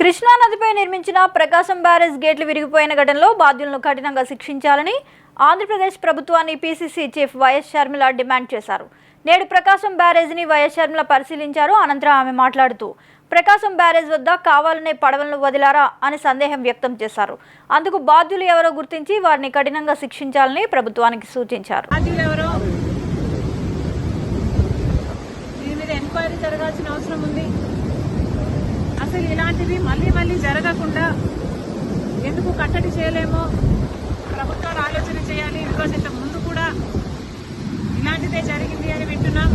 కృష్ణా నదిపై నిర్మించిన ప్రకాశం బ్యారేజ్ గేట్లు విరిగిపోయిన ఘటనలో బాధ్యులను కఠినంగా శిక్షించాలని ఆంధ్రప్రదేశ్ ప్రభుత్వాన్ని PCC chief YS Sharmila demand చేశారు. నేడు ప్రకాశం బ్యారేజ్ని వైఎస్ షర్మిల పరిశీలించారు. అనంతరం ఆమె మాట్లాడుతూ ప్రకాశం బ్యారేజ్ వద్ద కావాలనే పడవలను వదిలారా అని సందేహం వ్యక్తం చేశారు. అందుకు బాధ్యులు ఎవరో గుర్తించి వారిని కఠినంగా శిక్షించాలని ప్రభుత్వానికి సూచించారు. అసలు ఇలాంటివి మళ్ళీ జరగకుండా ఎందుకు కట్టడి చేయలేమో ప్రభుత్వాలు ఆలోచన చేయాలి. బికాజ్ ఇంతకు ముందు కూడా ఇలాంటిదే జరిగింది అని వింటున్నాం.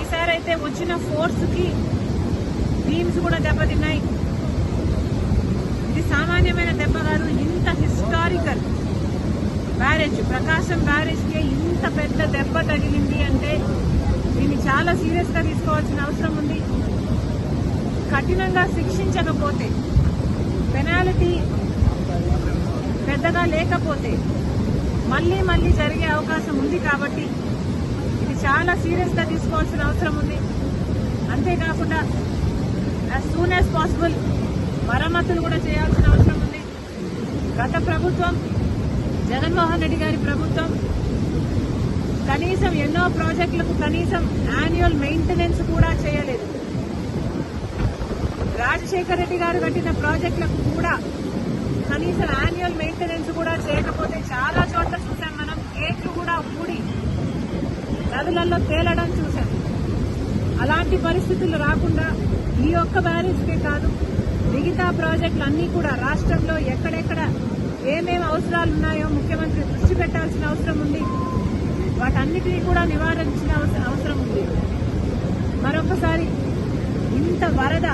ఈసారి అయితే వచ్చిన ఫోర్స్కి బీమ్స్ కూడా దెబ్బతిన్నాయి. ఇది సామాన్యమైన దెబ్బ కాదు. ఇంత హిస్టారికల్ బ్యారేజ్, ప్రకాశం బ్యారేజ్కి ఇంత పెద్ద దెబ్బ తగిలింది అంటే దీన్ని చాలా సీరియస్గా తీసుకోవాల్సిన అవసరం ఉంది. కఠినంగా శిక్షించకపోతే, పెనాల్టీ పెద్దగా లేకపోతే మళ్ళీ జరిగే అవకాశం ఉంది. కాబట్టి ఇది చాలా సీరియస్గా తీసుకోవాల్సిన అవసరం ఉంది. అంతేకాకుండా యాజ్ సూన్ యాజ్ పాసిబుల్ మరమ్మతులు కూడా చేయాల్సిన అవసరం ఉంది. గత ప్రభుత్వం, జగన్మోహన్ రెడ్డి గారి ప్రభుత్వం కనీసం ఎన్నో ప్రాజెక్టులకు కనీసం యాన్యువల్ మెయింటెనెన్స్ కూడా చేయలేదు. రాజశేఖర్ రెడ్డి గారు కట్టిన ప్రాజెక్టులకు కూడా కనీసం యాన్యువల్ మెయింటెనెన్స్ కూడా చేయకపోతే చాలా చోట్ల చూసాం మనం. గేట్లు కూడా ఊడి నదులలో తేలడం చూసాం. అలాంటి పరిస్థితులు రాకుండా ఈ ఒక్క బ్యారేజ్కే కాదు, మిగతా ప్రాజెక్టులు అన్నీ కూడా రాష్ట్రంలో ఎక్కడెక్కడ ఏమేమి అవసరాలు ఉన్నాయో ముఖ్యమంత్రి దృష్టి పెట్టాల్సిన అవసరం ఉంది. వాటన్నిటినీ కూడా నివారించిన అవసరం ఉంది. మరొకసారి ఇంత వరద,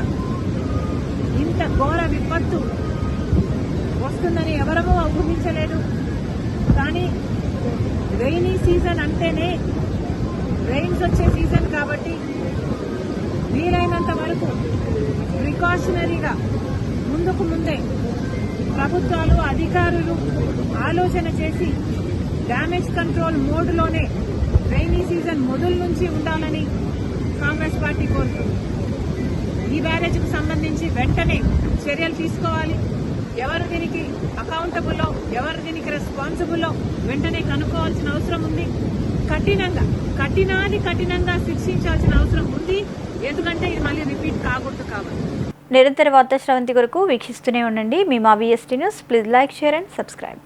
ఇంత ఘోర విపత్తు వస్తుందని ఎవరమూ ఊహించలేదు. కానీ రెయినీ సీజన్ అంటేనే రెయిన్స్ వచ్చే సీజన్ కాబట్టి వీలైనంత వరకు ప్రికాషనరీగా ముందే ప్రభుత్వాలు, అధికారులు ఆలోచన చేసి డ్యామేజ్ కంట్రోల్ మోడ్లోనే రెయినీ సీజన్ మొదలు నుంచి ఉండాలని కాంగ్రెస్ పార్టీ కోరుతుంది. ఈ బ్యారేజ్కు సంబంధించి వెంటనే చర్యలు తీసుకోవాలి. ఎవరు దీనికి అకౌంటబుల్లో, ఎవరు దీనికి రెస్పాన్సిబుల్లో వెంటనే కనుక్కోవాల్సిన అవసరం ఉంది. కఠినంగా శిక్షించాల్సిన అవసరం ఉంది. ఎందుకంటే ఇది మళ్ళీ రిపీట్ కాకూడదు కాబట్టి. నిరంతర వార్తా శ్రవంతి కొరకు వీక్షిస్తూనే ఉండండి. మీ మా VST news. Please like, share and subscribe.